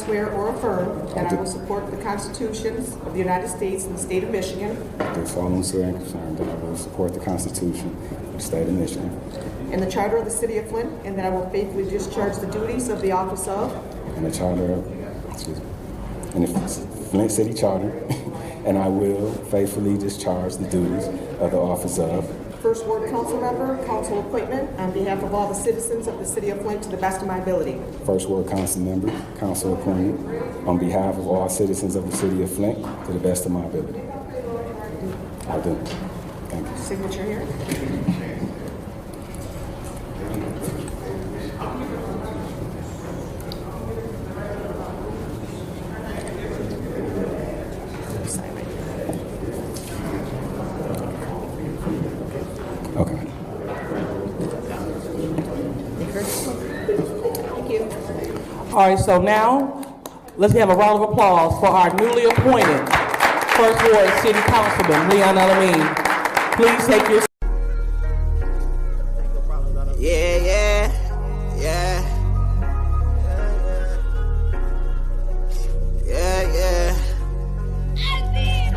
swear or affirm that I will support the constitutions of the United States and the state of Michigan. I do solemnly swear and confirm that I will support the Constitution of the state of Michigan And the charter of the city of Flint, and that I will faithfully discharge the duties of the office of and the charter of, and the Flint City Charter, and I will faithfully discharge the duties of the office of First Ward Council Member, council appointment on behalf of all the citizens of the city of Flint to the best of my ability. First Ward Council Member, council appointed on behalf of all citizens of the city of Flint to the best of my ability. I do. Thank you. Signature here. Okay. Thank you. All right, so now let's have a round of applause for our newly appointed First Ward City Councilman, EL-ALAMIN. Please take your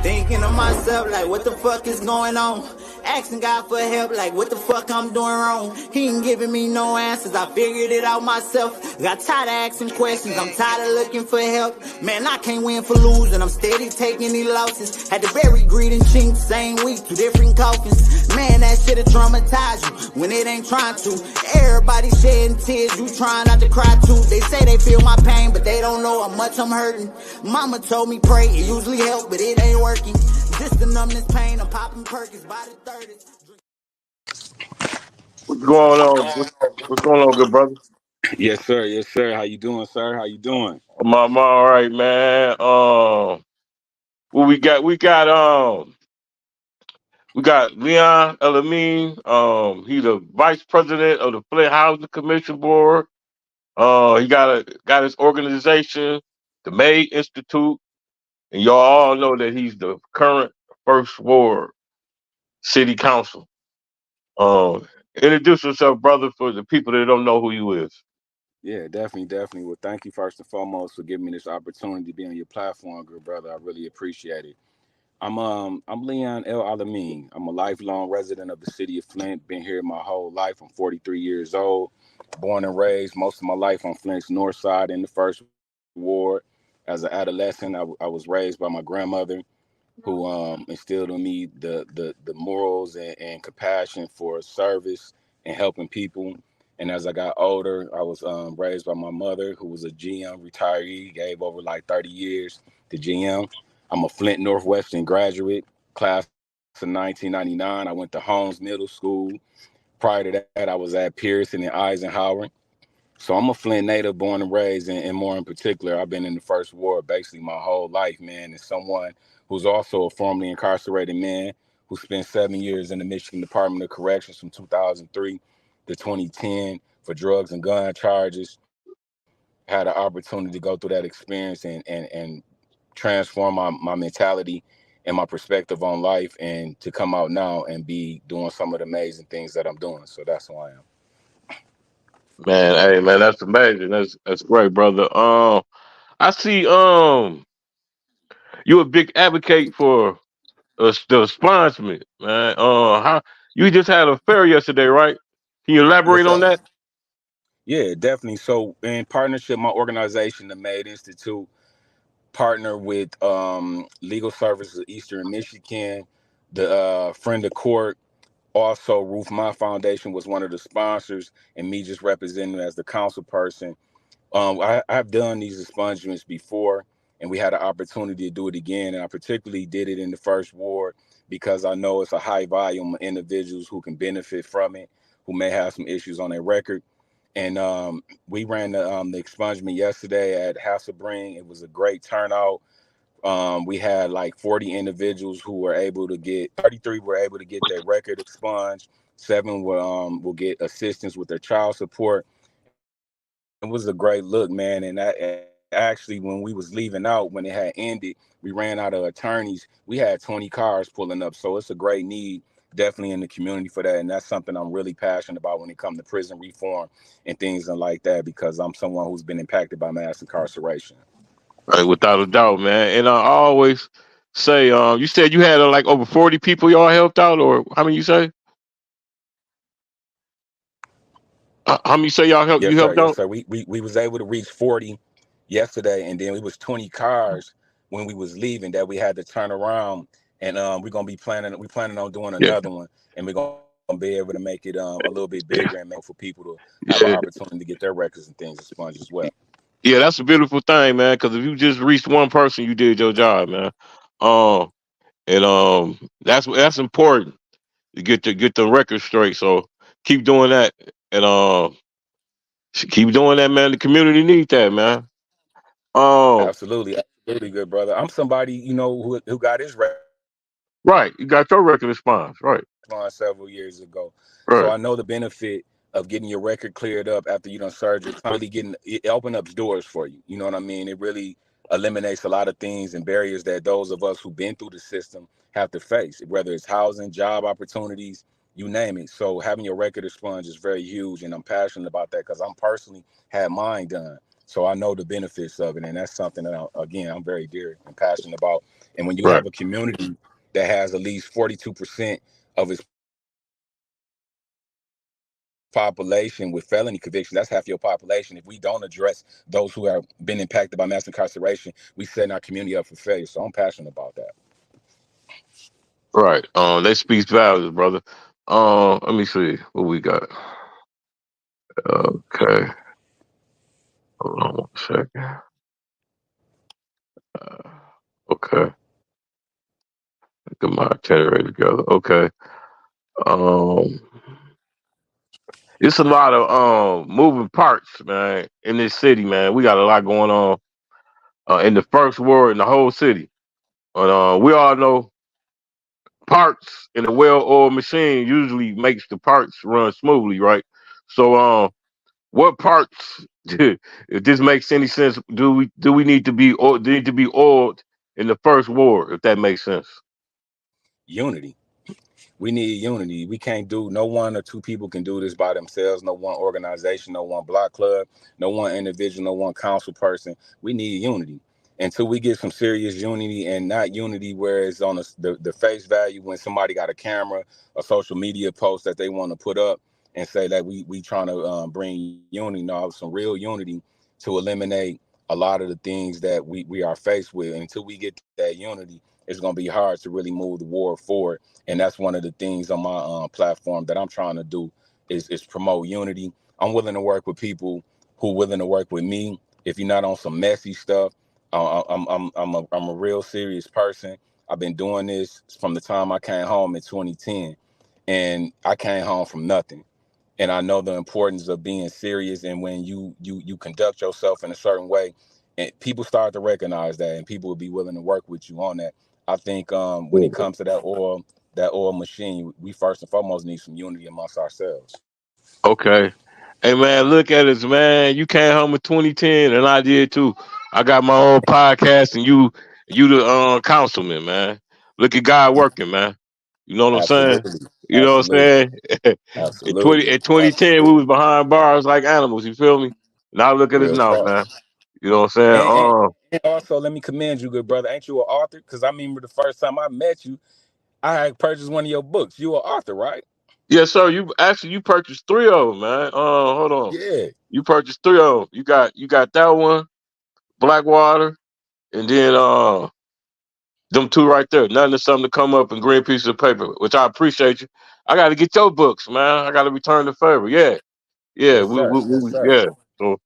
Thinking of myself like what the fuck is going on? Asking God for help like what the fuck I'm doing wrong? He ain't giving me no answers, I figured it out myself. Got tired of asking questions, I'm tired of looking for help. Man, I can't win for losing, I'm steady taking these losses. Had to bury greed and chinks, same week, 2 different coffins. Man, that shit'll traumatize you when it ain't trying to. Everybody shedding tears, you trying not to cry too. They say they feel my pain, but they don't know how much I'm hurting. Mama told me pray, it usually help, but it ain't working. Just to numb this pain, I'm popping Perkins by the 30s. What's going on? What's going on, good brother? Yes, sir. Yes, sir. How you doing, sir? How you doing? I'm all right, man. What we got? We got EL-ALAMIN. He's the vice president of the Flint Housing Commission Board. He got his organization, the May Institute, and y'all all know that he's the current First Ward City Council. Introduce yourself, brother, for the people that don't know who you is. Yeah, definitely. Well, thank you first and foremost for giving me this opportunity to be on your platform, good brother. I really appreciate it. I'm Leon EL-ALAMIN. I'm a lifelong resident of the city of Flint. Been here my whole life. I'm 43 years old. Born and raised most of my life on Flint's north side in the First Ward. As an adolescent, I was raised by my grandmother, who instilled in me the morals and compassion for service and helping people. And as I got older, I was raised by my mother, who was a GM retiree, gave over like 30 years to GM. I'm a Flint Northwestern graduate, class of 1999. I went to Holmes Middle School. Prior to that, I was at Pearson and Eisenhower. So I'm a Flint native, born and raised, and more in particular, I've been in the First Ward basically my whole life, man. And someone who's also a formerly incarcerated man who spent 7 years in the Michigan Department of Corrections from 2003 to 2010 for drugs and gun charges. Had an opportunity to go through that experience and transform my mentality and my perspective on life, and to come out now and be doing some of the amazing things that I'm doing. So that's who I am. Man, hey man, that's amazing. That's great, brother. I see you a big advocate for the sponsorship, man. How you just had a fair yesterday, right? Can you Yes, elaborate on sir. that? Yeah, definitely. So in partnership, my organization, the Made Institute, partner with Legal Services of Eastern Michigan, the Friend of Court. Also, Roof My Foundation was one of the sponsors, and me just representing as the council person. I've done these expungements before, and we had an opportunity to do it again. And I particularly did it in the First Ward because I know it's a high volume of individuals who can benefit from it, who may have some issues on their record. And we ran the expungement yesterday at Hasselbring. It was a great turnout. We had like 40 individuals who were able to get, 33 were able to get their record expunged. 7 will get assistance with their child support. It was a great look, man. And actually, when we was leaving out, when it had ended, we ran out of attorneys. We had 20 cars pulling up. So it's a great need definitely in the community for that. And that's something I'm really passionate about when it comes to prison reform and things like that, because I'm someone who's been impacted by mass incarceration. Right, without a doubt, man. And I always say, you said you had like over 40 people y'all helped out, or how many you say? How many say y'all helped? Yes, You sir. helped Yes, out? sir. We was able to reach 40 yesterday, and then it was 20 cars when we was leaving that we had to turn around. And we're gonna be planning. We planning on doing Yeah, another one, and we're gonna be able to make it a little bit bigger and make for people to have an yeah, opportunity to get their records and things expunged as well. yeah. That's a beautiful thing, man. Because if you just reached one person, you did your job, man. Um, and that's important to get the record straight. So keep doing that, and keep doing that, man. The community need that, man. Um, Absolutely, absolutely, good brother. I'm somebody who got his record right. You got your record response, right? on several years ago. So Right, I know the benefit of getting your record cleared up after you done surgery. Really getting it open up doors for you. You know what I mean? It really eliminates a lot of things and barriers that those of us who've been through the system have to face, whether it's housing, job opportunities, you name it. So having your record expunged is very huge, and I'm passionate about that because I'm personally had mine done. So I know the benefits of it, and that's something that again I'm very dear and passionate about. And when you right, have a community that has at least 42% of its population with felony conviction, that's half your population. If we don't address those who have been impacted by mass incarceration, we setting our community up for failure. So I'm passionate about that. right. That speaks values, brother. Let me see what we got. Okay, hold on one second. Uh, okay, get my itinerary together. Okay. Um, it's a lot of moving parts, man, in this city, man. We got a lot going on in the first ward in the whole city. But we all know parts in a well-oiled machine usually makes the parts run smoothly, right? So, what parts, if this makes any sense, do we need to be oiled in the first ward? If that makes sense. Unity. We need unity. We can't do, no one or two people can do this by themselves. No one organization, no one block club, no one individual, no one council person. We need unity. Until we get some serious unity, and not unity where it's on the face value when somebody got a camera, a social media post that they want to put up and say that we trying to bring unity. No, some real unity to eliminate a lot of the things that we are faced with. Until we get that unity, it's going to be hard to really move the war forward. And that's one of the things on my platform that I'm trying to do is promote unity. I'm willing to work with people who willing to work with me. If you're not on some messy stuff, I'm a real serious person. I've been doing this from the time I came home in 2010, and I came home from nothing. And I know the importance of being serious, and when you conduct yourself in a certain way, and people start to recognize that, and people will be willing to work with you on that. I think when it comes to that oil machine, we first and foremost need some unity amongst ourselves. Okay. Hey man, look at us, man. You came home in 2010, and I did too. I got my own podcast, and you the councilman, man. Look at God working, man. You know what I'm saying? Absolutely, You know what I'm absolutely, saying? absolutely, In 2010, we absolutely. was behind bars like animals. You feel me? Now look at us Real now, talk. man. You know what I'm saying? And also, let me commend you, good brother. Ain't you an author? Because I remember the first time I met you, I had purchased one of your books. You an author, right? Yes, sir. You purchased three of them, man. Hold on. Yeah. You purchased three of them. You got that one, Blackwater, and then them two right there. Nothing to something to come up and green pieces of paper, which I appreciate you. I got to get your books, man. I got to return the favor. Yeah, yeah, Yes, sir. Yes, sir. yeah. So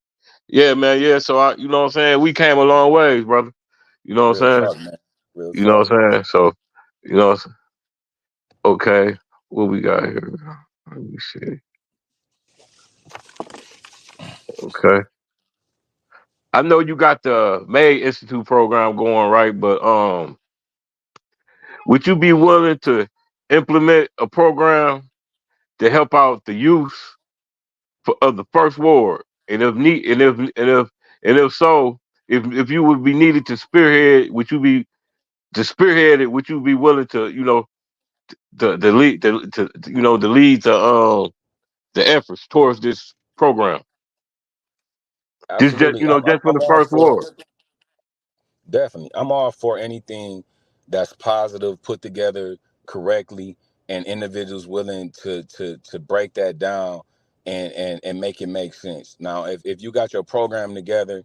yeah, man, yeah. So you know what I'm saying. We came a long ways, brother. You know what Real I'm saying. talk, man. Real You know talk. what I'm saying. So you know, okay. What we got here? Let me see. Okay. I know you got the May Institute program going, right? But would you be willing to implement a program to help out the youth of the first ward? And if need, and if so, if you would be needed to spearhead, would you be to spearhead it? Would you be willing to, the lead, the lead the efforts towards this program? Just Absolutely. just for I'm the all first for ward. it. Definitely. I'm all for anything that's positive, put together correctly, and individuals willing to break that down and make it make sense. Now, if you got your program together,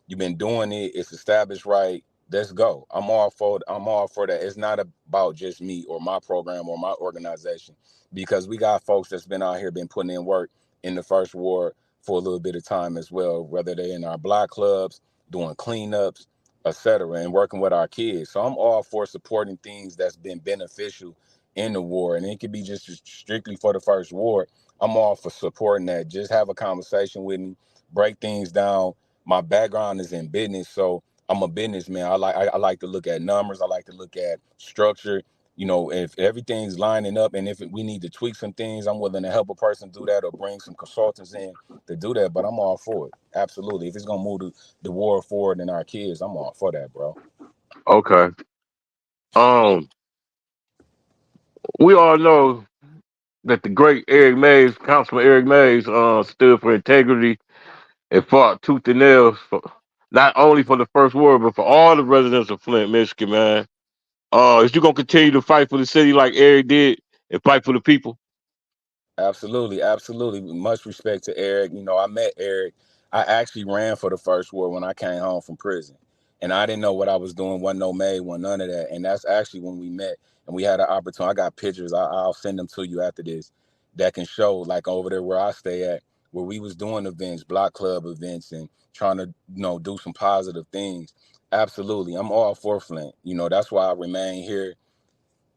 you've been doing it, it's established right, let's go. I'm all for that. It's not about just me or my program or my organization, because we got folks that's been out here, been putting in work in the first ward for a little bit of time as well, whether they're in our block clubs, doing cleanups, etc., and working with our kids. So I'm all for supporting things that's been beneficial in the ward, and it could be just strictly for the first ward. I'm all for supporting that. Just have a conversation with me, break things down. My background is in business, so I'm a businessman. I like to look at numbers. I like to look at structure. If everything's lining up, and if we need to tweak some things, I'm willing to help a person do that or bring some consultants in to do that. But I'm all for it. Absolutely. If it's gonna move the war forward and our kids, I'm all for that, bro. Okay. Um, we all know that the great Eric Mays, Councilman Eric Mays, stood for integrity and fought tooth and nails for not only for the first ward, but for all the residents of Flint, Michigan, man. Is you gonna continue to fight for the city like Eric did and fight for the people? Absolutely, absolutely. Much respect to Eric. I met Eric. I actually ran for the first ward when I came home from prison. And I didn't know what I was doing, wasn't no maid, wasn't none of that. And that's actually when we met and we had an opportunity. I got pictures, I'll send them to you after this, that can show, like over there where I stay at, where we was doing events, block club events, and trying to, do some positive things. Absolutely. I'm all for Flint. That's why I remain here,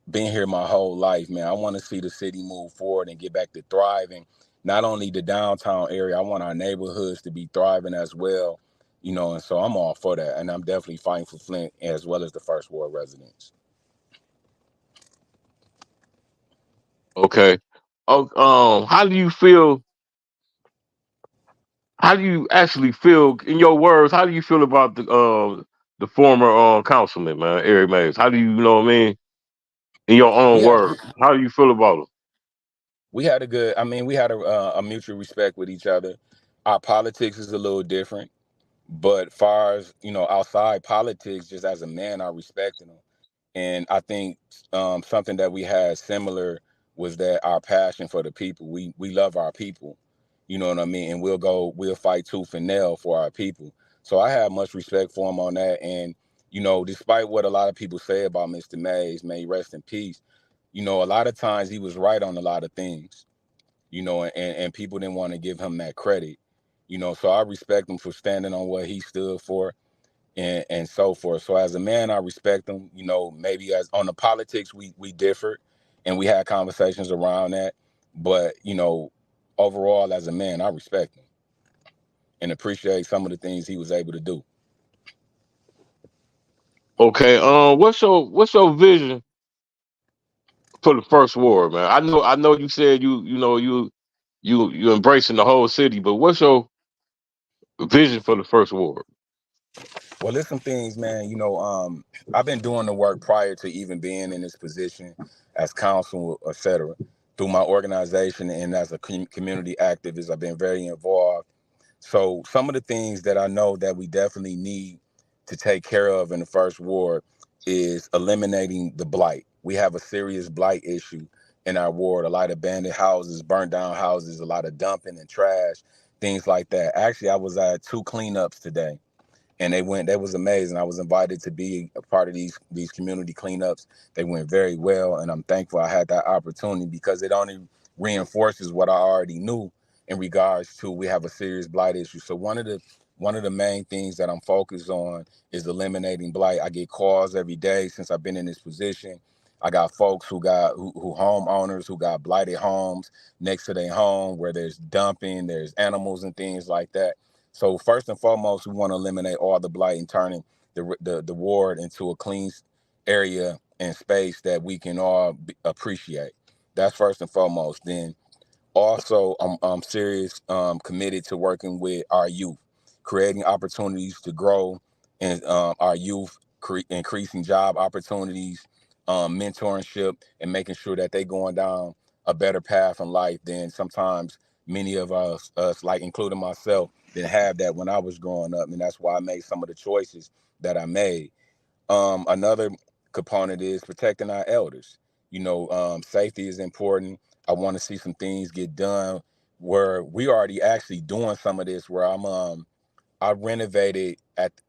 been here my whole life, man. I want to see the city move forward and get back to thriving. Not only the downtown area, I want our neighborhoods to be thriving as well. And so I'm all for that. And I'm definitely fighting for Flint as well as the first ward residents. Okay. Oh, how do you feel? How do you actually feel, in your words? How do you feel about the former councilman, man, Eric Mays? How do you know what I mean? In your We own had words, how do you feel about him? we had a good, I mean, we had a mutual respect with each other. Our politics is a little different, but far as, outside politics, just as a man, I respected him. And I think something that we had similar was that our passion for the people. We love our people. You know what I mean? And we'll fight tooth and nail for our people. So I have much respect for him on that. And, despite what a lot of people say about Mr. Mays, may he rest in peace, a lot of times he was right on a lot of things, and people didn't want to give him that credit. So I respect him for standing on what he stood for and so forth. So as a man, I respect him. Maybe as on the politics, we differed, and we had conversations around that. But overall, as a man, I respect him and appreciate some of the things he was able to do. Okay. What's your vision for the first ward, man? I know you said you embracing the whole city, but what's your vision for the first ward? Well, there's some things, man. I've been doing the work prior to even being in this position as counsel, etc. Through my organization and as a community activist, I've been very involved. So some of the things that I know that we definitely need to take care of in the first ward is eliminating the blight. We have a serious blight issue in our ward. A lot of abandoned houses, burnt down houses, a lot of dumping and trash, things like that. Actually, I was at 2 cleanups today, and they was amazing. I was invited to be a part of these community cleanups. They went very well, and I'm thankful I had that opportunity, because it only reinforces what I already knew in regards to we have a serious blight issue. So one of the main things that I'm focused on is eliminating blight. I get calls every day since I've been in this position. I got folks who homeowners who got blighted homes next to their home where there's dumping, there's animals and things like that. So first and foremost, we want to eliminate all the blight and turning the ward into a clean area and space that we can all appreciate. That's first and foremost. Then also, I'm serious, committed to working with our youth, creating opportunities to grow, and our youth, increasing job opportunities, mentorship, and making sure that they going down a better path in life than sometimes many of us, like including myself, didn't have that when I was growing up, and that's why I made some of the choices that I made. Another component is protecting our elders. Safety is important. I want to see some things get done where we already actually doing some of this. Where I renovated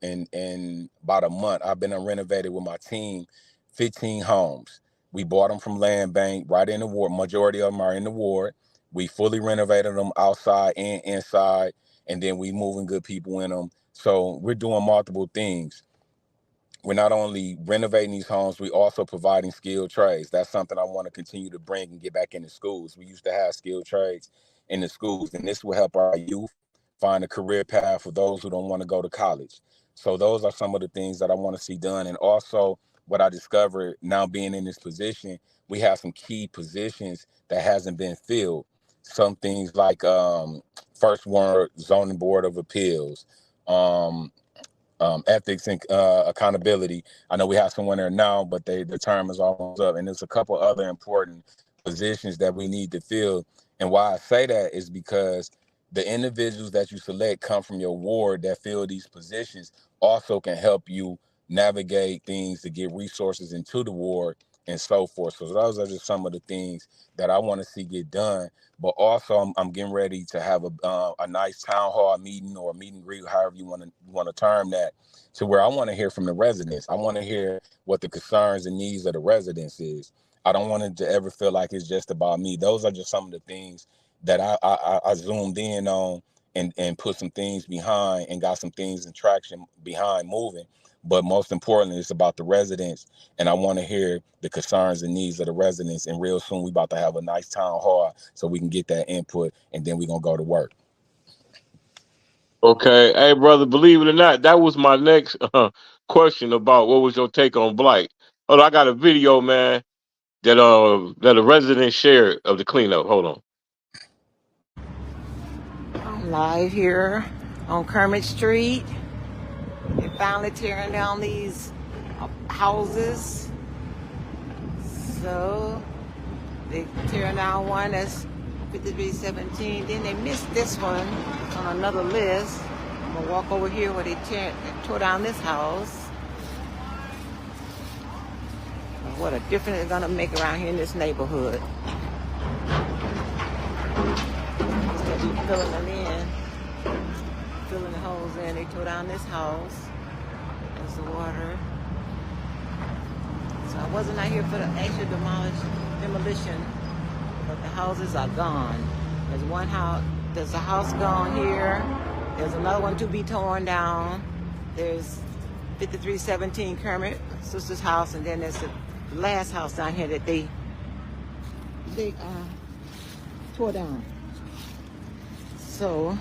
in about a month. I've been renovated with my team 15 homes. We bought them from Land Bank right in the ward. Majority of them are in the ward. We fully renovated them outside and inside, and then we moving good people in them. So we're doing multiple things. We're not only renovating these homes, we also providing skilled trades. That's something I want to continue to bring and get back into schools. We used to have skilled trades in the schools, and this will help our youth find a career path for those who don't want to go to college. So those are some of the things that I want to see done. And also what I discovered now being in this position, we have some key positions that hasn't been filled. Some things like First Ward Zoning Board of Appeals, ethics and accountability. I know we have someone there now, but the term is almost up. And there's a couple other important positions that we need to fill. And why I say that is because the individuals that you select come from your ward that fill these positions also can help you navigate things to get resources into the ward and so forth. So those are just some of the things that I want to see get done. But also, I'm getting ready to have a nice town hall meeting or a meet and greet, however you want to term that, to where I want to hear from the residents. I want to hear what the concerns and needs of the residents is. I don't want it to ever feel like it's just about me. Those are just some of the things that I zoomed in on and put some things behind and got some things in traction behind moving. But most importantly, it's about the residents, and I want to hear the concerns and needs of the residents. And real soon, we about to have a nice town hall so we can get that input, and then we're going to go to work. Okay, hey brother, believe it or not, that was my next question about what was your take on blight. Hold on, I got a video, man, that a resident shared of the cleanup. Hold on. I'm live here on Kermit Street. They're finally tearing down these houses. So they tearing down one that's 5317. Then they missed this one on another list. I'm gonna walk over here where they tore down this house. What a difference it's gonna make around here in this neighborhood. Just keep filling them in. Filling the holes in. They tore down this house. There's the water. So I wasn't out here for the actual demolition, but the houses are gone. There's one house. There's a house gone here. There's another one to be torn down. There's 5317 Kermit sister's house, and then there's the last house down here that they tore down. So.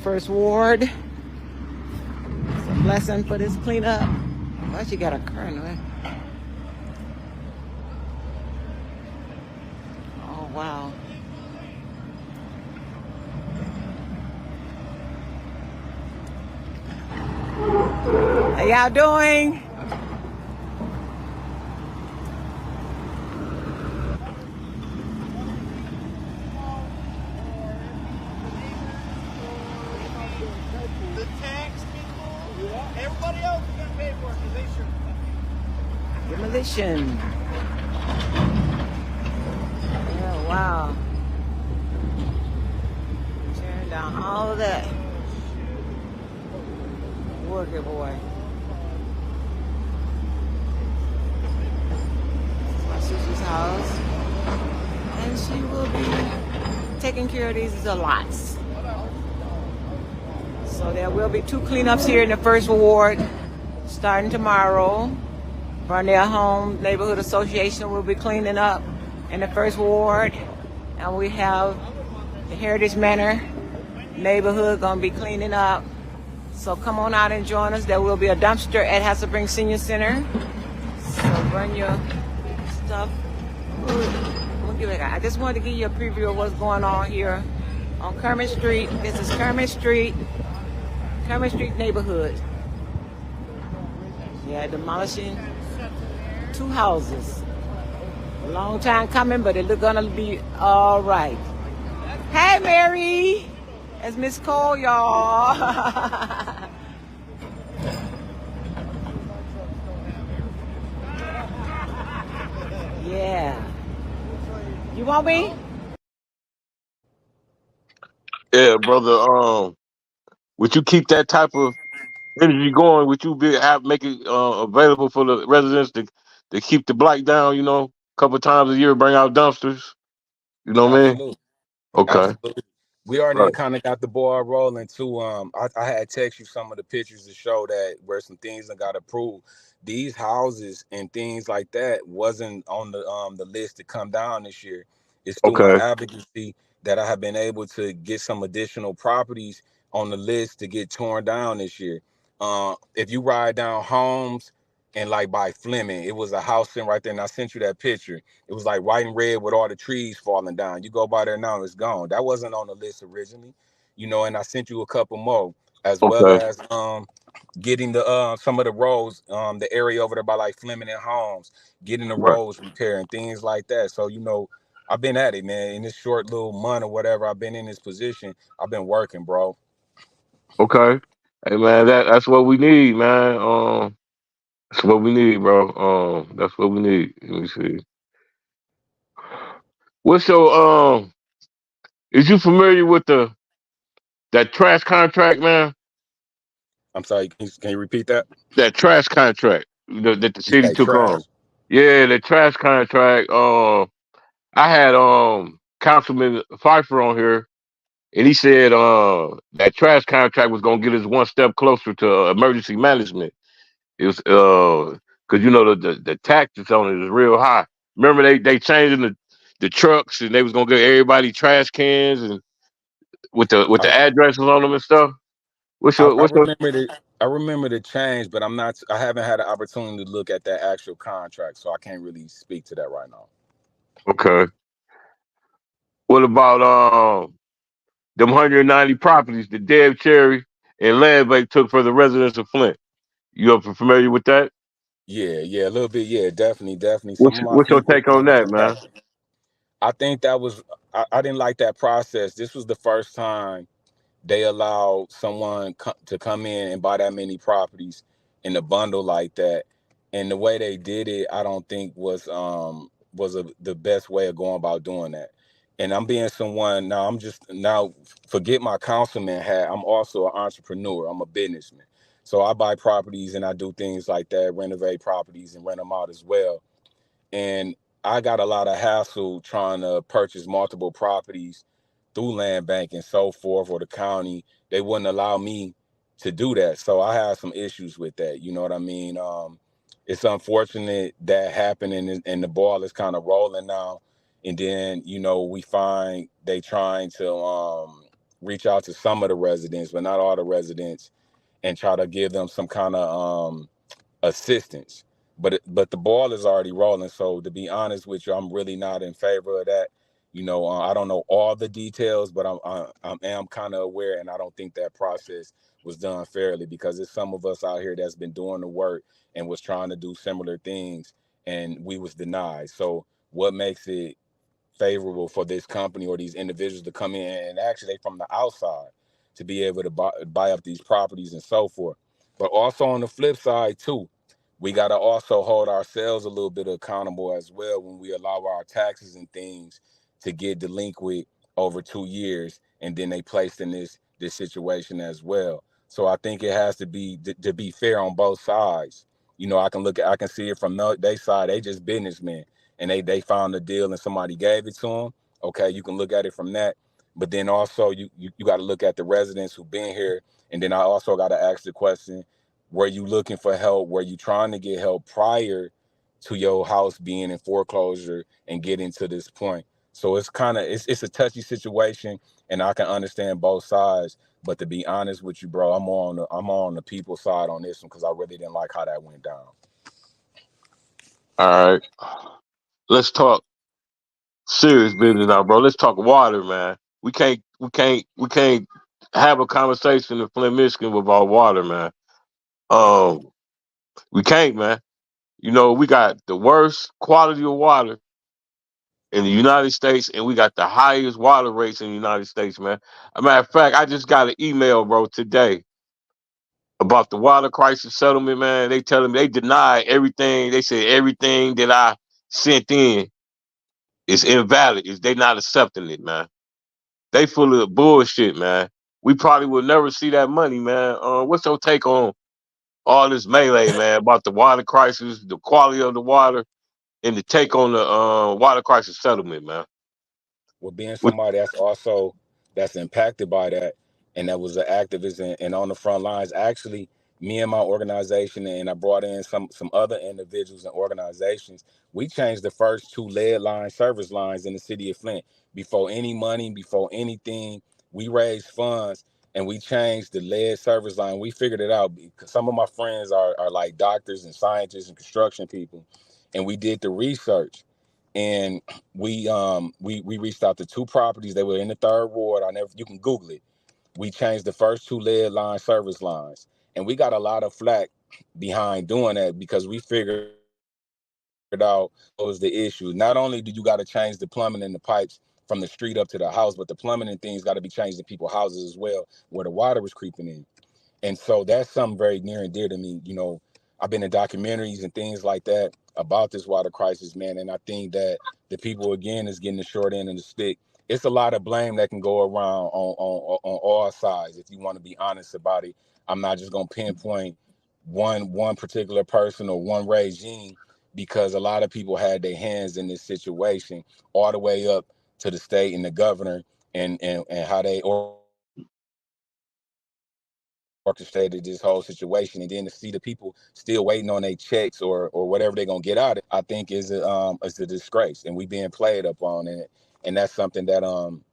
First Ward, it's a blessing for this cleanup. Well, she got a kernel. Oh, wow. How y'all doing? Everybody else is gonna pay for it because they should. Demolition. Oh, wow. Tearing down all of that. Work it, boy. This is my sister's house. And she will be taking care of these lots. So there will be 2 cleanups here in the First Ward starting tomorrow. Barnell Home Neighborhood Association will be cleaning up in the First Ward. And we have the Heritage Manor neighborhood going to be cleaning up. So come on out and join us. There will be a dumpster at Hassel Springs Senior Center. So bring your stuff. I just wanted to give you a preview of what's going on here on Kermit Street. This is Kermit Street neighborhood. Yeah, demolishing 2 houses. A long time coming, but it's gonna be all right. Hey, Mary, it's Miss Cole, y'all. You want me? Yeah, brother. Would you keep that type of energy going? Would you make it available for the residents to keep the blight down? You know, a couple times a year, bring out dumpsters. You know what I mean? Absolutely. Okay. Absolutely. We already Right. kind of got the ball rolling too. I had text you some of the pictures to show that where some things that got approved. These houses and things like that wasn't on the list to come down this year. It's through my Okay. advocacy that I have been able to get some additional properties on the list to get torn down this year. If you ride down Homes and like by Fleming, it was a house sitting right there, and I sent you that picture. It was like white and red with all the trees falling down. You go by there now, it's gone. That wasn't on the list originally, and I sent you a couple more, as well Okay. as getting the some of the roads, the area over there by like Fleming and Homes, getting the Right. roads repaired and things like that. So I've been at it, man. In this short little month or whatever I've been in this position, I've been working, bro. Okay. Hey man, that's what we need, man. That's what we need, bro. That's what we need. Let me see. What's your is you familiar with that trash contract, man? I'm sorry, can you repeat that? That trash contract that the You city say took trash? on. Yeah, the trash contract. I had Councilman Pfeiffer on here, and he said that trash contract was gonna get us one step closer to emergency management. It was because the taxes on it is real high. Remember they changing the trucks and they was gonna get everybody trash cans and with the addresses on them and stuff. What's I, your I what's your remember the I remember the change, but I haven't had an opportunity to look at that actual contract, so I can't really speak to that right now. Okay? What about them 190 properties that Deb Cherry and Land Bank took for the residents of Flint? You ever familiar with that? Yeah, a little bit. Yeah, definitely. Some What's of my what's your people take on that, did that. man? I think that was I didn't like that process. This was the first time they allowed someone to come in and buy that many properties in a bundle like that, and the way they did it I don't think was the best way of going about doing that. And I'm being someone now, I'm just now, forget my councilman hat, I'm also an entrepreneur, I'm a businessman. So I buy properties and I do things like that, renovate properties and rent them out as well. And I got a lot of hassle trying to purchase multiple properties through land bank and so forth, or the county. They wouldn't allow me to do that. So I have some issues with that. You know what I mean? It's unfortunate that happened, and the ball is kind of rolling now. And then, we find they trying to reach out to some of the residents, but not all the residents, and try to give them some kind of assistance. But the ball is already rolling. So to be honest with you, I'm really not in favor of that. I don't know all the details, but I am kind of aware, and I don't think that process was done fairly, because there's some of us out here that's been doing the work and was trying to do similar things, and we was denied. So what makes it favorable for this company or these individuals to come in and actually they from the outside to be able to buy up these properties and so forth? But also on the flip side too, we got to also hold ourselves a little bit accountable as well when we allow our taxes and things to get delinquent over 2 years, and then they placed in this situation as well. So I think it has to be to be fair on both sides. I can see it from their side. They just businessmen, and they found a deal and somebody gave it to them. Okay, you can look at it from that. But then also you got to look at the residents who've been here, and then I also got to ask the question: were you looking for help? Were you trying to get help prior to your house being in foreclosure and getting to this point? So it's a touchy situation, and I can understand both sides. But to be honest with you, bro, I'm on the people side on this one, because I really didn't like how that went down. All right. Let's talk serious business now, bro. Let's talk water, man. We can't have a conversation in Flint, Michigan without water, man. Um, we can't, man. We got the worst quality of water in the United States, and we got the highest water rates in the United States, man. As a matter of fact, I just got an email, bro, today about the water crisis settlement, man. They telling me they denied everything. They said everything that I sent in It's invalid. They not accepting it, man. They full of bullshit, man. We probably will never see that money, man. What's your take on all this melee, man, about the water crisis, the quality of the water, and the take on the water crisis settlement, man? With being What, somebody that's impacted by that, and that was an activist and on the front lines. Actually, me and my organization, and I brought in some other individuals and organizations. We changed the first two lead line service lines in the city of Flint. Before any money, before anything, we raised funds and we changed the lead service line. We figured it out because some of my friends are like doctors and scientists and construction people, and we did the research. And we reached out to two properties. They were in the third ward. You can Google it. We changed the first two lead line service lines, and we got a lot of flack behind doing that because we figured out what was the issue. Not only do you got to change the plumbing and the pipes from the street up to the house, but the plumbing and things got to be changed in people's houses as well, where the water was creeping in. And so that's something very near and dear to me. You know, I've been in documentaries and things like that about this water crisis, man. And I think that the people, again, is getting the short end of the stick. It's a lot of blame that can go around on all sides. If you want to be honest about it, I'm not just going to pinpoint one particular person or one regime, because a lot of people had their hands in this situation all the way up to the state and the governor and how they orchestrated this whole situation, and then to see the people still waiting on their checks or whatever they're gonna get out of it, I think is a disgrace, and we being played up on it, and that's something that I'm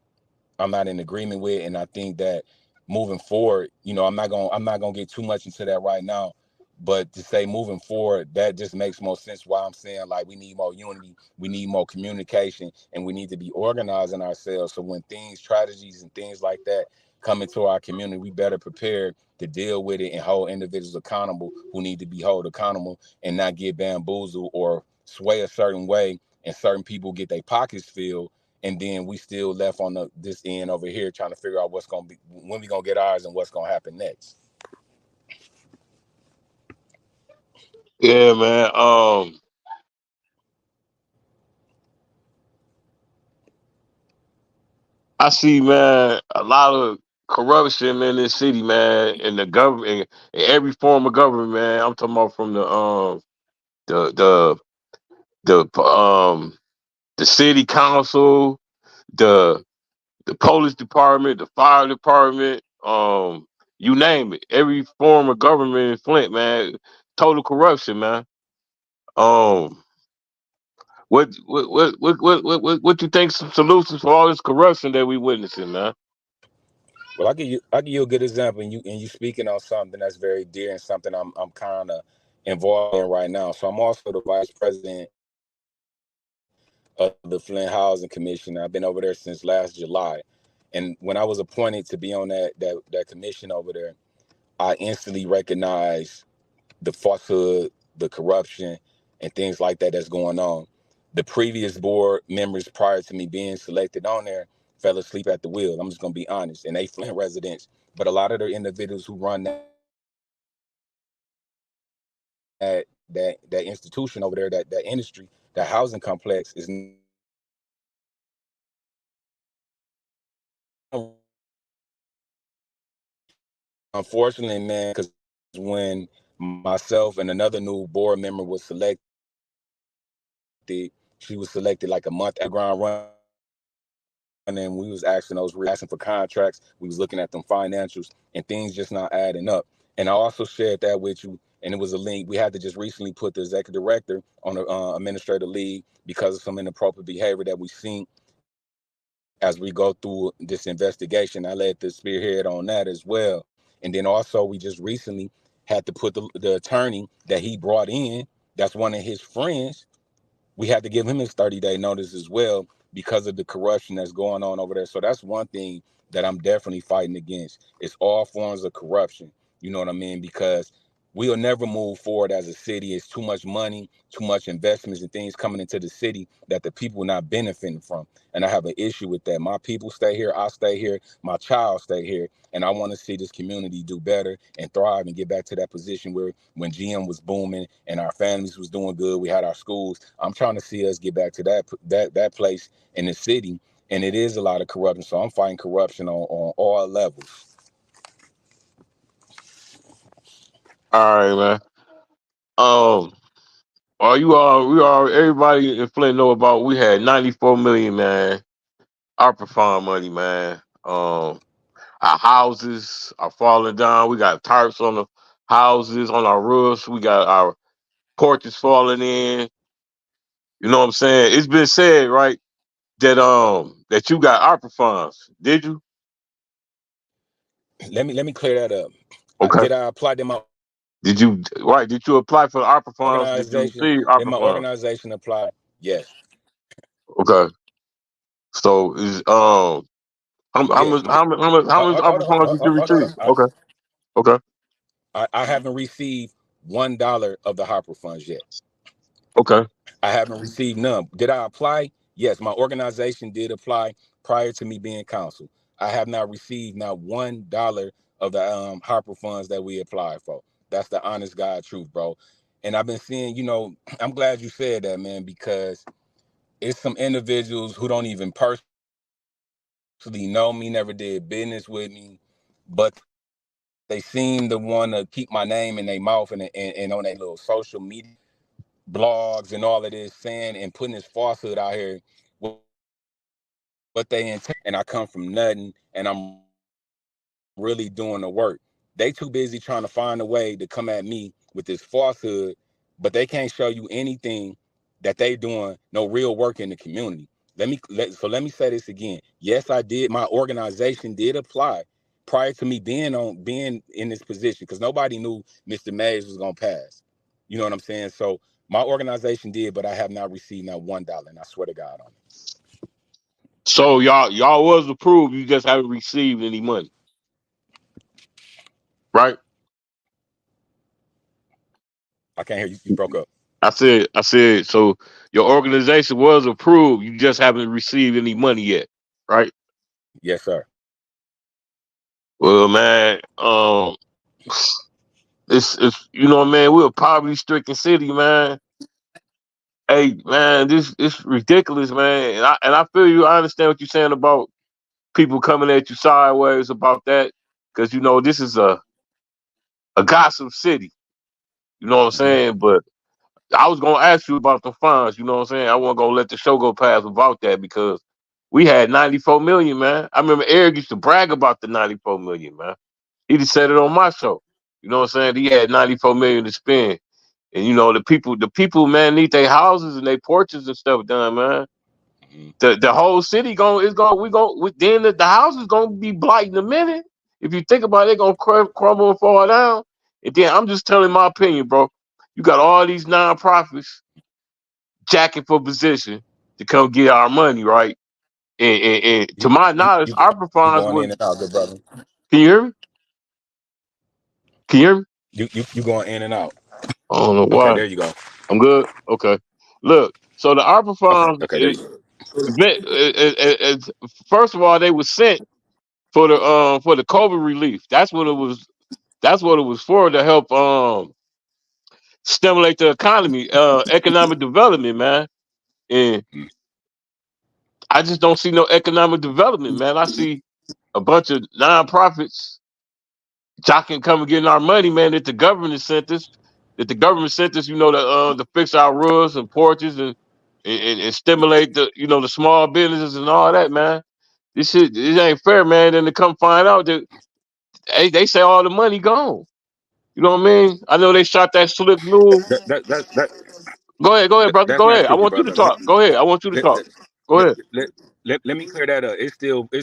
not in agreement with. And I think that moving forward, you know, I'm not gonna get too much into that right now, but to say moving forward, that just makes more sense. Why I'm saying, like, we need more unity, we need more communication, and we need to be organizing ourselves so when tragedies and things like that come into our community, we better prepared to deal with it and hold individuals accountable who need to be held accountable, and not get bamboozled or sway a certain way and certain people get their pockets filled, and then we still left on this end over here trying to figure out what's going to be, when we going to get ours and what's going to happen next. yeah, man. I see, man, a lot of corruption in this city, man, in the government, in every form of government, man. I'm talking about from the the the city council, the the police department, the fire department, you name it. Every form of government in Flint, man, total corruption, man. Um, what you think some solutions for all this corruption that we witnessing, man? Well, I give you a good example, and you speaking on something that's very dear and something I'm kind of involved in right now. So I'm also the vice president of the Flint Housing Commission. I've been over there since last July, and when I was appointed to be on that commission over there, I instantly recognized the falsehood, the corruption, and things like that that's going on. The previous board members prior to me being selected on there fell asleep at the wheel. I'm just gonna be honest, and they Flint residents. But a lot of the individuals who run that institution over there, that industry, that housing complex is unfortunately, man, because when myself and another new board member was selected, she was selected like a month at ground run. And then we was asking for contracts. We was looking at them financials and things just not adding up. And I also shared that with you, and it was a link. We had to just recently put the executive director on the administrative leave because of some inappropriate behavior that we seen as we go through this investigation. I led the spearhead on that as well. And then also we just recently had to put the attorney that he brought in, that's one of his friends, we had to give him his 30-day notice as well because of the corruption that's going on over there. So that's one thing that I'm definitely fighting against. It's all forms of corruption. You know what I mean? Because we'll never move forward as a city. It's too much money, too much investments and things coming into the city that the people not benefiting from. And I have an issue with that. My people stay here, I stay here, my child stay here. And I want to see this community do better and thrive and get back to that position where when GM was booming and our families was doing good, we had our schools. I'm trying to see us get back to that place in the city. And it is a lot of corruption. So I'm fighting corruption on all levels. All right, man. Everybody in Flint know about, we had 94 million, man, ARPA fund money, man. Our houses are falling down. We got tarps on the houses, on our roofs. We got our porches falling in. You know what I'm saying? It's been said, right, that you got ARPA funds. Did you? Let me clear that up. Okay. Did I apply to my Did you apply for the ARPA funds? Did you organization? receive Did ARPA my funds? organization apply? Yes. Okay. So is how Yeah. much ARPA funds did you Hold on. receive? Okay. Okay. I haven't received $1 of the Harper funds yet. Okay. I haven't received none. Did I apply? Yes, my organization did apply prior to me being counsel. I have not received not $1 of the Harper funds that we applied for. That's the honest God truth, bro. And I've been seeing, I'm glad you said that, man, because it's some individuals who don't even personally know me, never did business with me, but they seem to want to keep my name in their mouth and on their little social media blogs and all of this, saying and putting this falsehood out here, what they intend. And I come from nothing, and I'm really doing the work. They too busy trying to find a way to come at me with this falsehood, but they can't show you anything that they doing no real work in the community. Let me say this again. Yes, I did. My organization did apply prior to me being in this position, because nobody knew Mr. Mays was gonna pass. You know what I'm saying? So my organization did, but I have not received not $1, and I swear to God on it. So y'all was approved. You just haven't received any money, right? I can't hear you. You broke up. I said. So your organization was approved. You just haven't received any money yet, right? Yes, sir. Well, man, it's man, we're a poverty stricken city, man. Hey, man, this it's ridiculous, man. And I feel you. I understand what you're saying about people coming at you sideways about that, because this is a gossip city. You know what I'm Hmm. saying? But I was gonna ask you about the funds. You know what I'm saying? I wasn't gonna let the show go past without that, because we had 94 million, man. I remember Eric used to brag about the 94 million, man. He just said it on my show. You know what I'm saying? He had 94 million to spend. And the people, man, need their houses and their porches and stuff done, man. Hmm. The whole city then the house is gonna be blight in a minute. If you think about it, they're gonna crumble and fall down. And then I'm just telling my opinion, bro. You got all these nonprofits jacking for position to come get our money, right? And to You my you knowledge, you our you funds going was. in and out, good brother. Can you hear me? Can you hear me? You going in and out. I don't know Okay, why. there you go. I'm good. Okay. Look, so the ARPA Okay, funds okay, there you go. first of all, they were sent for the COVID relief. That's what it was. That's what it was for, to help stimulate the economy, economic development, man. And I just don't see no economic development, man. I see a bunch of nonprofits jocking, coming, getting our money, man. That the government sent us, to fix our roofs and porches and stimulate the small businesses and all that, man. This shit, it ain't fair, man. Then to come find out that, hey, they say all the money gone. You know what I mean? I know they shot that slip mule. Go ahead, brother. That's Go not ahead. I stupid, want you to brother. talk. Go ahead. I want you to Let, talk. let, Go let, ahead. let me clear that up. It's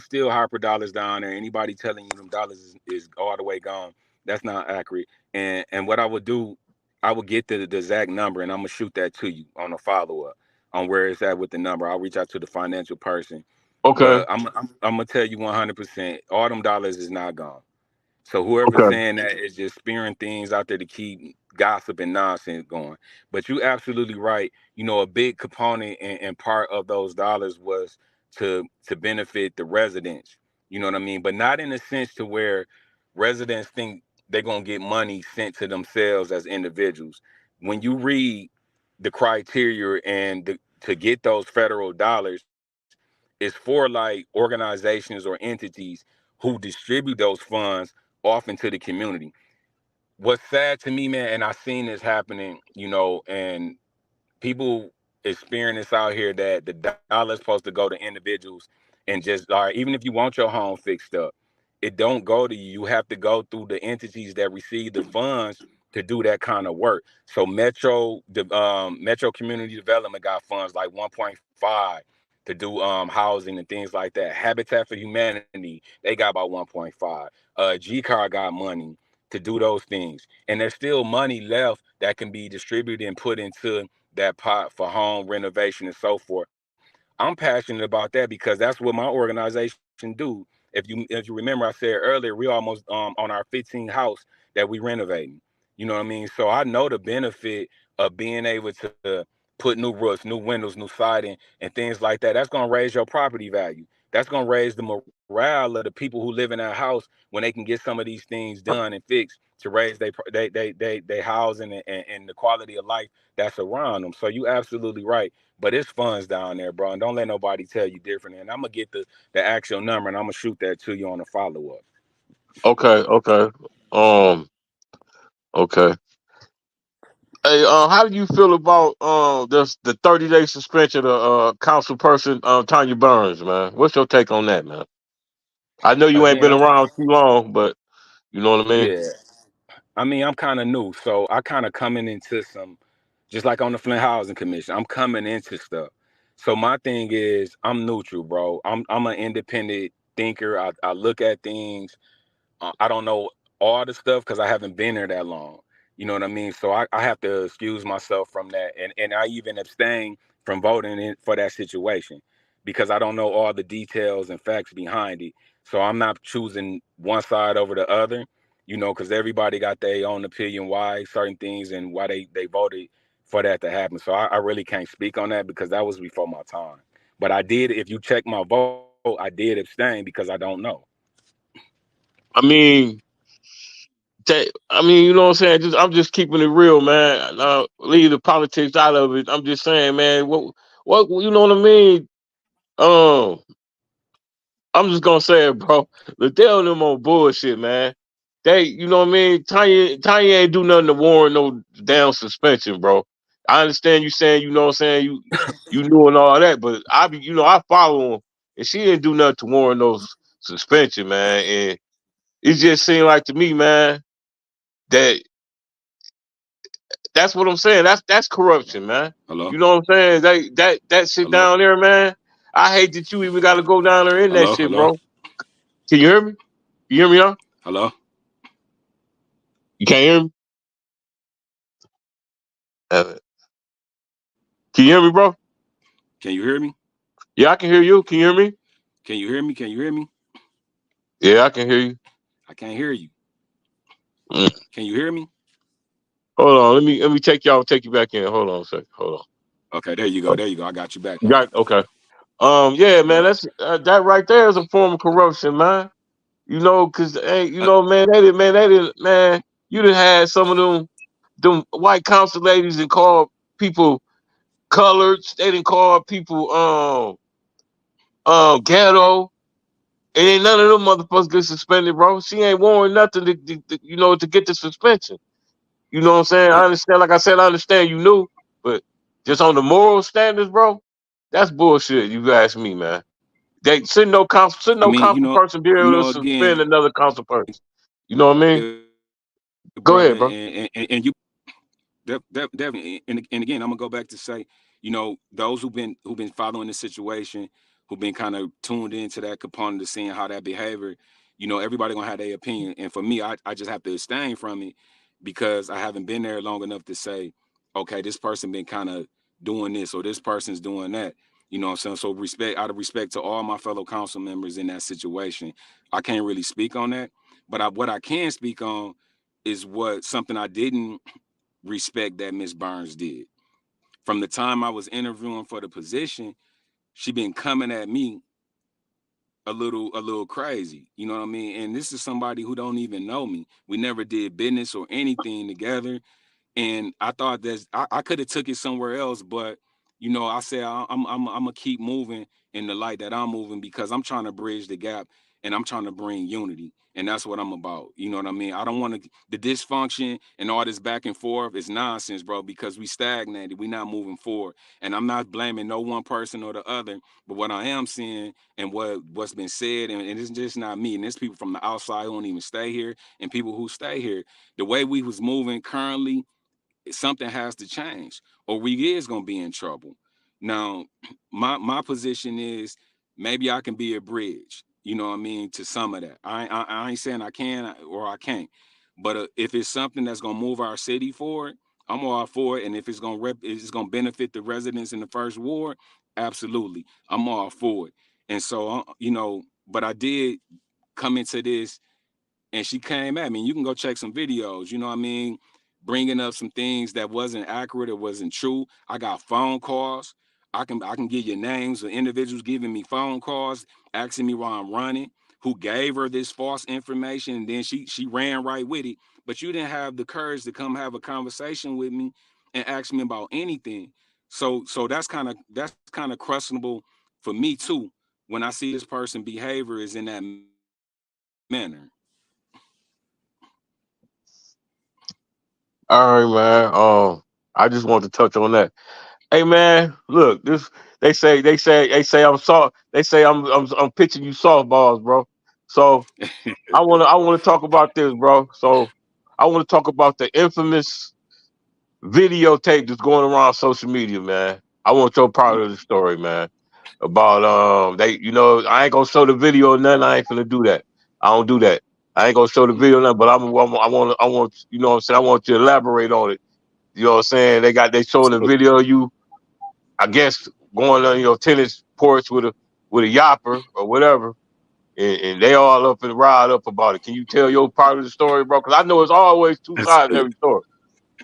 still Harper dollars down there. Anybody telling you them dollars is all the way gone, that's not accurate. And what I would do, I would get the exact number, and I'm gonna shoot that to you on a follow up on where it's at with the number. I'll reach out to the financial person, Okay. but I'm gonna tell you 100%. All them dollars is not gone. So whoever's Okay. saying that is just spearing things out there to keep gossip and nonsense going. But you absolutely right. A big component and part of those dollars was to benefit the residents. You know what I mean? But not in a sense to where residents think they're gonna get money sent to themselves as individuals. When you read the criteria to get those federal dollars, it's for like organizations or entities who distribute those funds off into the community. What's sad to me, man, and I've seen this happening, and people experience this out here that the dollar's supposed to go to individuals and just, all right, even if you want your home fixed up, it don't go to you. You have to go through the entities that receive the funds to do that kind of work. So Metro Community Development got funds like 1.5 to do housing and things like that. Habitat for Humanity, they got about 1.5. GCAR got money to do those things. And there's still money left that can be distributed and put into that pot for home renovation and so forth. I'm passionate about that because that's what my organization do. If you remember, I said earlier, we almost on our 15th house that we renovating. You know what I mean? So I know the benefit of being able to put new roofs, new windows, new siding, and things like that. That's gonna raise your property value. That's gonna raise the morale of the people who live in that house when they can get some of these things done and fixed to raise they housing and the quality of life that's around them. So you absolutely right. But it's funds down there, bro. And don't let nobody tell you different. And I'm gonna get the actual number and I'm gonna shoot that to you on a follow-up. Okay. Okay. Um. Okay. Hey, how do you feel about the 30-day suspension of council person Tanya Burns, man? What's your take on that, man? I know you ain't Again, been around too long, but you know what I mean. yeah. I mean, I'm kind of new, so I kind of coming into some, just like on the Flint Housing Commission, I'm coming into stuff. So my thing is, I'm neutral, bro. I'm an independent thinker. I look at things. I don't know all the stuff because I haven't been there that long. You know what I mean? So I have to excuse myself from that. And I even abstain from voting for that situation because I don't know all the details and facts behind it. So I'm not choosing one side over the other, because everybody got their own opinion why certain things and why they voted for that to happen. So I really can't speak on that because that was before my time. But I did, if you check my vote, I did abstain because I don't know. I mean, you know what I'm saying? I'm just keeping it real, man. Leave the politics out of it. I'm just saying, man. What, you know what I mean? Um, I'm just gonna say it, bro. Liddell and them on bullshit, man. You know what I mean? Tanya ain't do nothing to warrant no down suspension, bro. I understand you saying, you know what I'm saying, you knew and all that, but I follow him, and she didn't do nothing to warrant no suspension, man. And it just seemed like to me, man, that that's what I'm saying. That's corruption, man. Hello? You know what I'm saying? That shit Hello? down there, man. I hate that you even got to go down there in that Hello? shit, Hello? bro. Can you hear me? You hear me, y'all? Hello? You can't hear me? Uh, can you hear me, bro? Can you hear me? Yeah, I can hear you. Can you hear me? Can you hear me? Can you hear me? Yeah, I can hear you. I can't hear you. Mm. Can you hear me? Hold on. Let me take you back in. Hold on a second. Hold Okay, there you go. on. There you go. I got you back You now. got okay. Yeah, man. Yep. That's that right there is a form of corruption, man. Cause man, man. You done had some of them white council ladies and call people coloreds. They didn't call people ghetto. And ain't none of them motherfuckers get suspended, bro. She ain't warned nothing to get the suspension. You know what I'm saying? I, I understand. Like I said, I understand you knew, but just on the moral standards, bro, that's bullshit. You ask me, man. They should I no mean, council person be able to suspend again, another council person. You know what I mean? yeah, Go brother, ahead, bro. and you definitely, and again, I'm gonna go back to say, those who've been following the situation, who've been kind of tuned into that component of seeing how that behavior, everybody gonna have their opinion. And for me, I just have to abstain from it because I haven't been there long enough to say, okay, this person been kind of doing this or this person's doing that. You know what I'm saying? So out of respect to all my fellow council members in that situation, I can't really speak on that. But what I can speak on is something I didn't respect that Miss Burns did. From the time I was interviewing for the position, she been coming at me a little crazy. You know what I mean? And this is somebody who don't even know me. We never did business or anything together. And I thought that I could have took it somewhere else, but I said I'm gonna keep moving in the light that I'm moving, because I'm trying to bridge the gap and I'm trying to bring unity, and that's what I'm about. You know what I mean? I don't want the dysfunction and all this back and forth is nonsense, bro, because we stagnated, we not moving forward. And I'm not blaming no one person or the other, but what I am seeing and what's been said, and it's just not me, and there's people from the outside who don't even stay here and people who stay here. The way we was moving currently, something has to change, or we is gonna be in trouble. Now, my position is maybe I can be a bridge. You know what I mean, to some of that. I ain't saying I can or I can't, but if it's something that's gonna move our city forward, I'm all for it. And if it's gonna benefit the residents in the first ward, absolutely, I'm all for it. And so, but I did come into this, and she came at me. You can go check some videos, you know what I mean, bringing up some things that wasn't accurate or wasn't true. I got phone calls. I can give you names of individuals giving me phone calls, asking me why I'm running, who gave her this false information, and then she ran right with it. But you didn't have the courage to come have a conversation with me and ask me about anything. So that's kind of questionable for me too, when I see this person behavior is in that manner. All right, man. I just want to touch on that. Hey, man, look, this they say I'm pitching you softballs, bro. So I wanna talk about this, bro. So I want to talk about the infamous videotape that's going around social media, man. I want your part of the story, man. About I ain't gonna show the video or nothing. I ain't finna do that. I don't do that. I ain't gonna show the video or nothing, but I want you know what I'm saying. I want you to elaborate on it. You know what I'm saying? They showing the Absolutely. video of you, I guess, going on your tennis porch with a yopper or whatever, and they all up and riled up about it. Can you tell your part of the story, bro? Because I know it's always two sides in every story.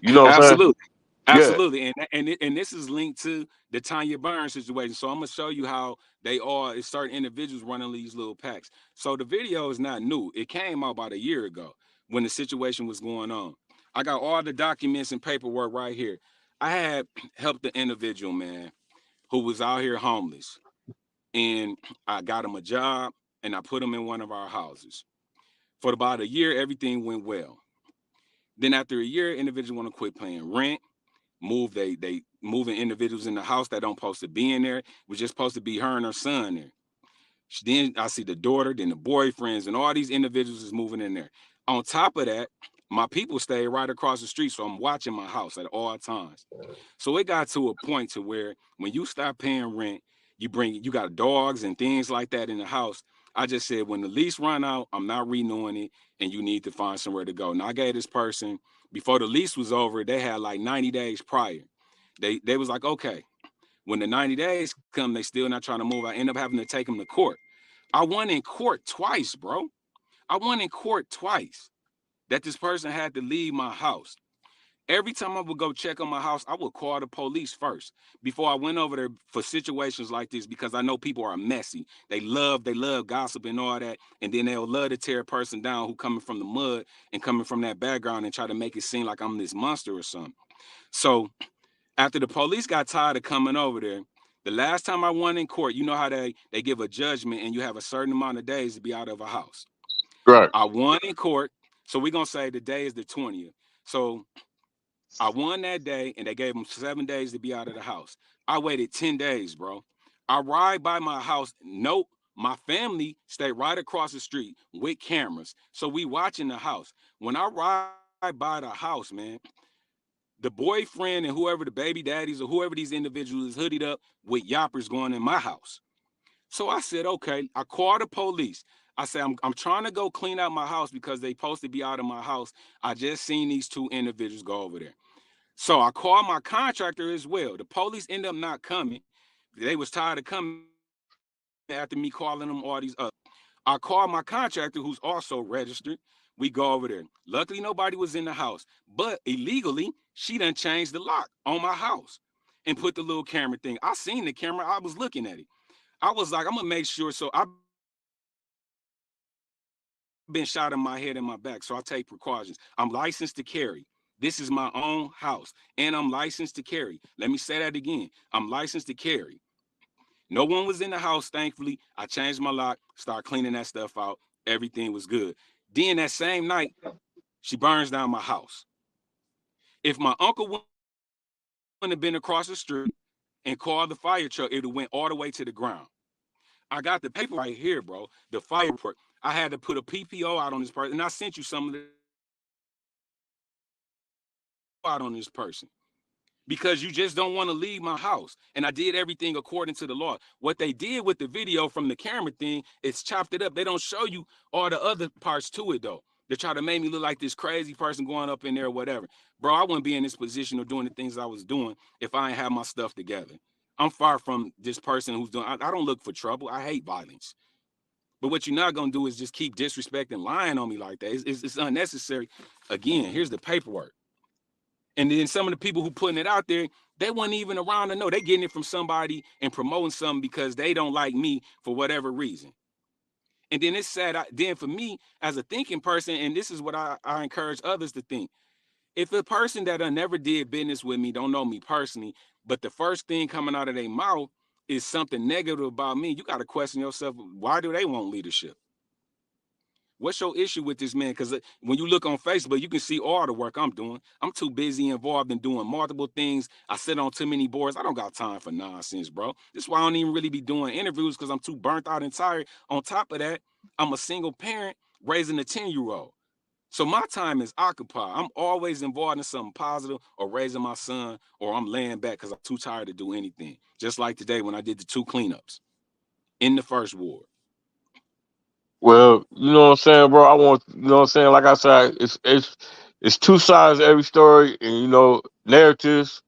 You know what I'm saying? Absolutely. Yeah. Absolutely. And this is linked to the Tanya Burns situation. So I'm gonna show you how it's certain individuals running these little packs. So the video is not new. It came out about a year ago when the situation was going on. I got all the documents and paperwork right here. I had helped the individual, man, who was out here homeless. And I got him a job and I put him in one of our houses. For about a year, everything went well. Then after a year, individuals want to quit paying rent, they moving individuals in the house that don't supposed to be in there. It was just supposed to be her and her son there. Then I see the daughter, then the boyfriends, and all these individuals is moving in there. On top of that, my people stay right across the street, so I'm watching my house at all times. So it got to a point to where when you stop paying rent, you got dogs and things like that in the house. I just said, when the lease run out, I'm not renewing it, and you need to find somewhere to go. Now I gave this person, before the lease was over, they had like 90 days prior. They was like, okay, when the 90 days come, they still not trying to move. I end up having to take them to court. I won in court twice, bro. I won in court twice that this person had to leave my house. Every time I would go check on my house, I would call the police first before I went over there for situations like this, because I know people are messy. They love gossip and all that, and then they'll love to tear a person down who coming from the mud and coming from that background and try to make it seem like I'm this monster or something. So after the police got tired of coming over there, the last time I won in court, you know how they give a judgment and you have a certain amount of days to be out of a house. Right. I won in court, so we're gonna say the day is the 20th. So I won that day, and they gave them 7 days to be out of the house. I waited 10 days, bro. I ride by my house. Nope. My family stayed right across the street with cameras. So we watching the house. When I ride by the house, man, the boyfriend and whoever the baby daddies or whoever these individuals is hoodied up with yoppers going in my house. So I said, okay, I called the police. I said, I'm trying to go clean out my house because they supposed to be out of my house. I just seen these two individuals go over there. So I called my contractor as well. The police ended up not coming. They was tired of coming after me calling them all these other. I call my contractor, who's also registered. We go over there. Luckily, nobody was in the house, but illegally, she done changed the lock on my house and put the little camera thing. I seen the camera. I was looking at it. I was like, I'm gonna make sure. So I've been shot in my head and my back, so I take precautions. I'm licensed to carry. This is my own house, and I'm licensed to carry. Let me say that again. I'm licensed to carry. No one was in the house, thankfully. I changed my lock, started cleaning that stuff out. Everything was good. Then that same night, she burns down my house. If my uncle wouldn't have been across the street and called the fire truck, it would have went all the way to the ground. I got the paper right here, bro. The fire report. I had to put a PPO out on this person, and I sent you some of the out on this person because you just don't want to leave my house. And I did everything according to the law. What they did with the video from the camera thing, it's chopped it up. They don't show you all the other parts to it, though. They try to make me look like this crazy person going up in there or whatever. Bro, I wouldn't be in this position or doing the things I was doing if I ain't have my stuff together. I'm far from this person who's doing, I don't look for trouble. I hate violence. But what you're not going to do is just keep disrespecting, lying on me like that. It's unnecessary. Again, here's the paperwork. And then some of the people who putting it out there, they weren't even around to know. They getting it from somebody and promoting something because they don't like me for whatever reason. And then it's sad. Then for me, as a thinking person, and this is what I encourage others to think. If a person that never did business with me, don't know me personally, but the first thing coming out of their mouth is something negative about me, you got to question yourself, why do they want leadership? What's your issue with this man? Because when you look on Facebook, you can see all the work I'm doing. I'm too busy involved in doing multiple things. I sit on too many boards. I don't got time for nonsense, bro. This is why I don't even really be doing interviews because I'm too burnt out and tired. On top of that, I'm a single parent raising a 10-year-old. So my time is occupied. I'm always involved in something positive or raising my son, or I'm laying back because I'm too tired to do anything. Just like today when I did the 2 cleanups in the first ward. Well, you know what I'm saying, bro. I want, you know what I'm saying. Like I said, it's two sides to every story, and narratives.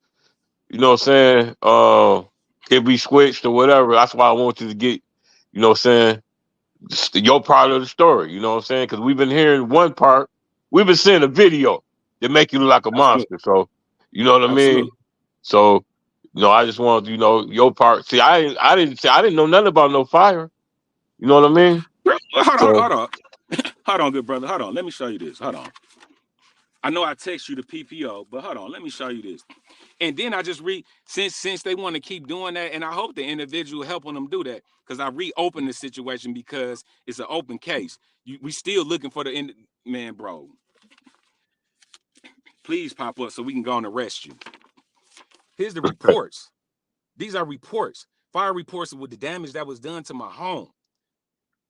You know what I'm saying. Can be switched or whatever. That's why I want you to get, you know what I'm saying, your part of the story. You know what I'm saying? Because we've been hearing one part, we've been seeing a video that make you look like a Absolutely. monster. So, you know what I mean. Absolutely. So, I just want your part. See, I didn't know nothing about no fire. You know what I mean? Hold on, So, hold on. Hold on, good brother. Hold on. Let me show you this. Hold on. I know I text you the PPO, but hold on. Let me show you this. And then I just since they want to keep doing that, and I hope the individual helping them do that because I reopened the situation because it's an open case. We still looking for the end, man, bro. Please pop up so we can go and arrest you. Here's the reports. These are reports, fire reports with the damage that was done to my home.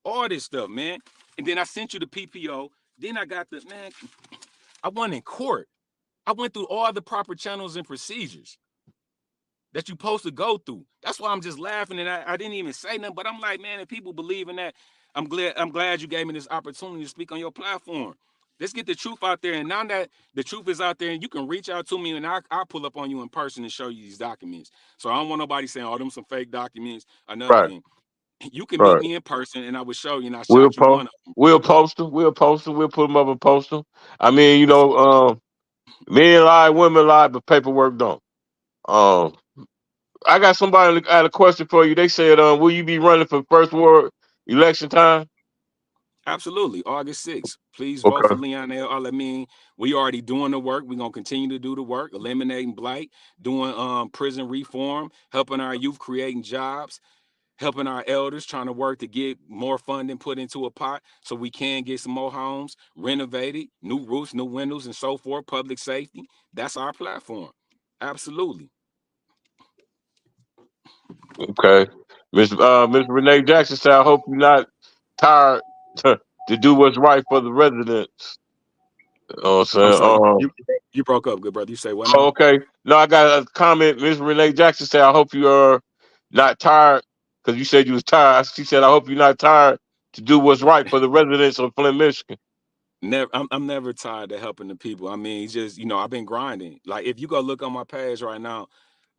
All this stuff, man. And then I sent you the PPO. Then I got I went in court. I went through all the proper channels and procedures that you're supposed to go through. That's why I'm just laughing and I didn't even say nothing. But I'm like, man, if people believe in that, I'm glad you gave me this opportunity to speak on your platform. Let's get the truth out there. And now that the truth is out there, and you can reach out to me and I'll pull up on you in person and show you these documents. So I don't want nobody saying, oh, them some fake documents. Another right, thing, you can meet right. me in person and I will show you. And I We'll shot you post. one of them. We'll post them. We'll post them. We'll put them up and post them. I mean, men lie, women lie, but paperwork don't. Um, I got somebody had a question for you. They said, will you be running for first ward election time? Absolutely. August 6th. Please vote for Okay. Leon EL-ALAMIN. We already doing the work. We're gonna continue to do the work, eliminating blight, doing prison reform, helping our youth creating jobs, helping our elders trying to work to get more funding put into a pot so we can get some more homes renovated, new roofs, new windows, and so forth, public safety. That's our platform. Absolutely. Okay. Miss Renee Jackson said, I hope you're not tired to do what's right for the residents. You know what I'm I'm saying? sorry. You broke up, good brother. You say what Oh, now? okay. No, I got a comment. Miss Renee Jackson said, I hope you are not tired because you said you was tired. She said, I hope you're not tired to do what's right for the residents of Flint, Michigan. Never, I'm never tired of helping the people. I mean, just I've been grinding. Like if you go look on my page right now,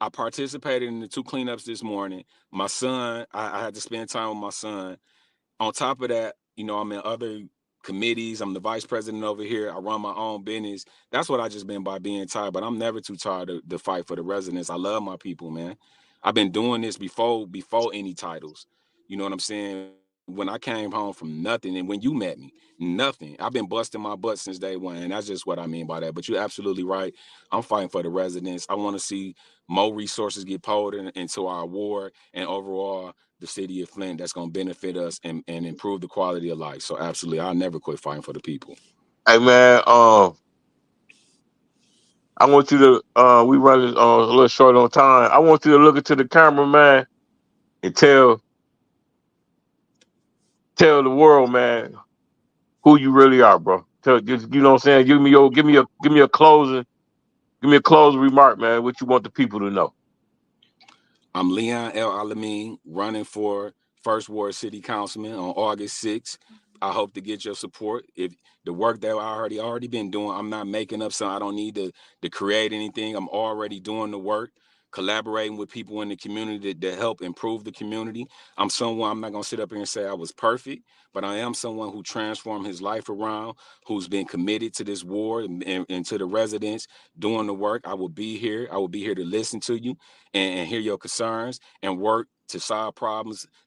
I participated in the 2 cleanups this morning. My son, I had to spend time with my son. On top of that, I'm in other committees. I'm the vice president over here. I run my own business. That's what I just meant by being tired. But I'm never too tired to fight for the residents. I love my people, man. I've been doing this before any titles. You know what I'm saying? When I came home from nothing, and when you met me, nothing. I've been busting my butt since day one, and that's just what I mean by that. But you're absolutely right. I'm fighting for the residents. I want to see more resources get poured into our ward, and overall the city of Flint that's going to benefit us and improve the quality of life. So absolutely, I'll never quit fighting for the people. Hey man, I want you to we running a little short on time. I want you to look into the camera, man, and tell the world, man, who you really are, bro. Tell just, you know what I'm saying? Give me a closing remark, man, what you want the people to know. I'm Leon EL-ALAMIN, running for First Ward City Councilman on August 6th. I hope to get your support. If the work that I already been doing, I'm not making up something. I don't need to create anything. I'm already doing the work, collaborating with people in the community to help improve the community. I'm not gonna sit up here and say I was perfect, but I am someone who transformed his life around, who's been committed to this ward and to the residents doing the work. I will be here. I will be here to listen to you and hear your concerns and work to solve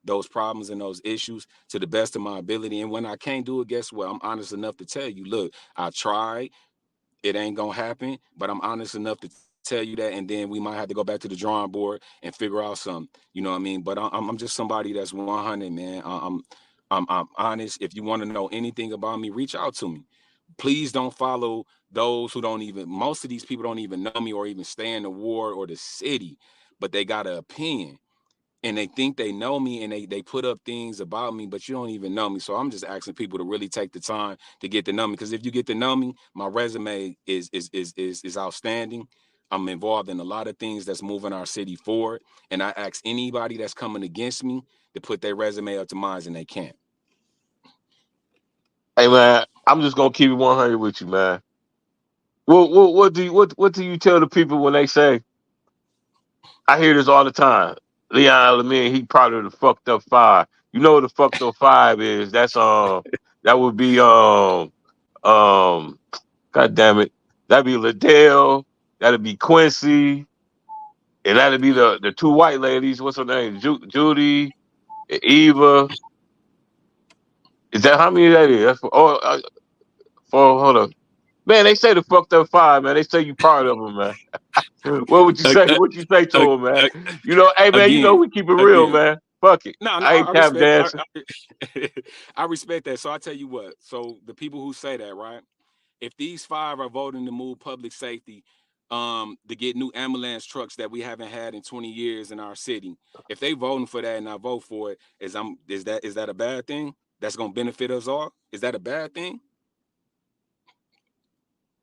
those problems and those issues to the best of my ability. And when I can't do it, guess what? I'm honest enough to tell you, look, I tried, it ain't gonna happen, but I'm honest enough to tell you that, and then we might have to go back to the drawing board and figure out something. You know what I mean? But I'm just somebody that's 100, man. I'm honest. If you want to know anything about me, reach out to me. Please don't follow those who don't even. Most of these people don't even know me or even stay in the ward or the city, but they got an opinion and they think they know me and they put up things about me, but you don't even know me. So I'm just asking people to really take the time to get to know me, because if you get to know me, my resume is outstanding. I'm involved in a lot of things that's moving our city forward, and I ask anybody that's coming against me to put their resume up to mine, and they can't. Hey man, I'm just gonna keep it 100 with you, man. What do you tell the people when they say, I hear this all the time. Leon, he probably the fucked up five. You know what the fucked up five is? That would be um God damn it. That'd be Liddell, that'd be Quincy, and that'd be the two white ladies. What's her name? Judy, and Eva. Is that how many that is? That's hold on. Man, they say the fucked up five, man. They say you part of them, man. What would you say? What you say to him, man? Hey man, Again, we keep it real, again. man. Fuck it. No, I ain't I tap respect. dancing. I respect that. So I tell you what. So the people who say that, right? If these five are voting to move public safety, to get new ambulance trucks that we haven't had in 20 years in our city, if they voting for that and I vote for it, is that a bad thing? That's gonna benefit us all? Is that a bad thing?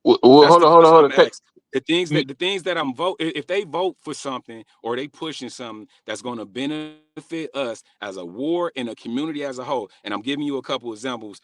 Well, That's the question hold I'm on. Take, asking. The you, things that I'm vote, if they vote for something or they pushing something that's going to benefit us as a ward and a community as a whole, and I'm giving you a couple examples.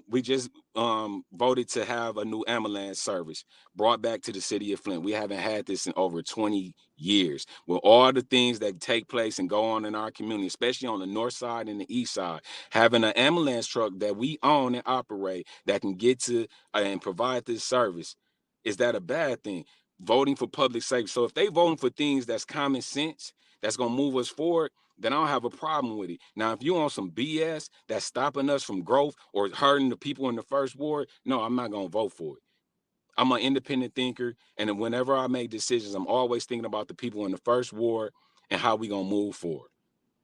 We just voted to have a new ambulance service brought back to the city of Flint. We haven't had this in over 20 years. With all the things that take place and go on in our community, especially on the north side and the east side, having an ambulance truck that we own and operate that can get to and provide this service, is that a bad thing? Voting for public safety. So if they voting for things that's common sense, that's gonna move us forward, then I don't have a problem with it. Now, if you on some BS that's stopping us from growth or hurting the people in the first ward, no, I'm not gonna vote for it. I'm an independent thinker, and whenever I make decisions, I'm always thinking about the people in the first ward and how we gonna move forward.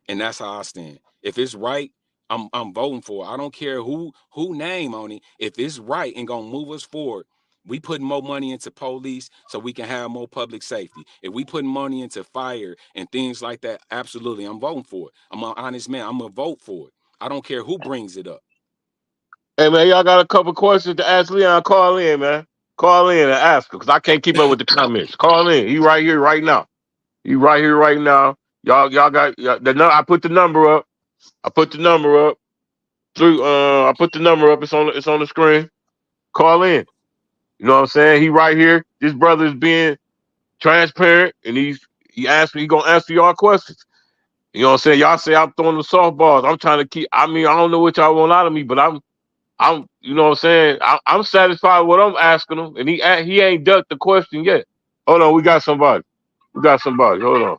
And that's how I stand. If it's right, I'm voting for it. I don't care who name on it. If it's right and gonna move us forward, we putting more money into police so we can have more public safety. If we putting money into fire and things like that, absolutely, I'm voting for it. I'm an honest man. I'm gonna vote for it. I don't care who brings it up. hey man, y'all got a couple questions to ask Leon? Call in, man. Call in and ask him because I can't keep up with the comments. Call in. He right here, right now. He right here, right now. Y'all got I put the number up. I put the number up. I put the number up. It's on the screen. Call in. You know what I'm saying? He right here. This brother is being transparent, and he gonna answer y'all questions. You know what I'm saying? Y'all say I'm throwing the softballs. I'm trying to keep. I mean, I don't know what y'all want out of me, but I'm. You know what I'm saying? I'm satisfied with what I'm asking him, and he ain't ducked the question yet. Hold on, we got somebody. Hold on.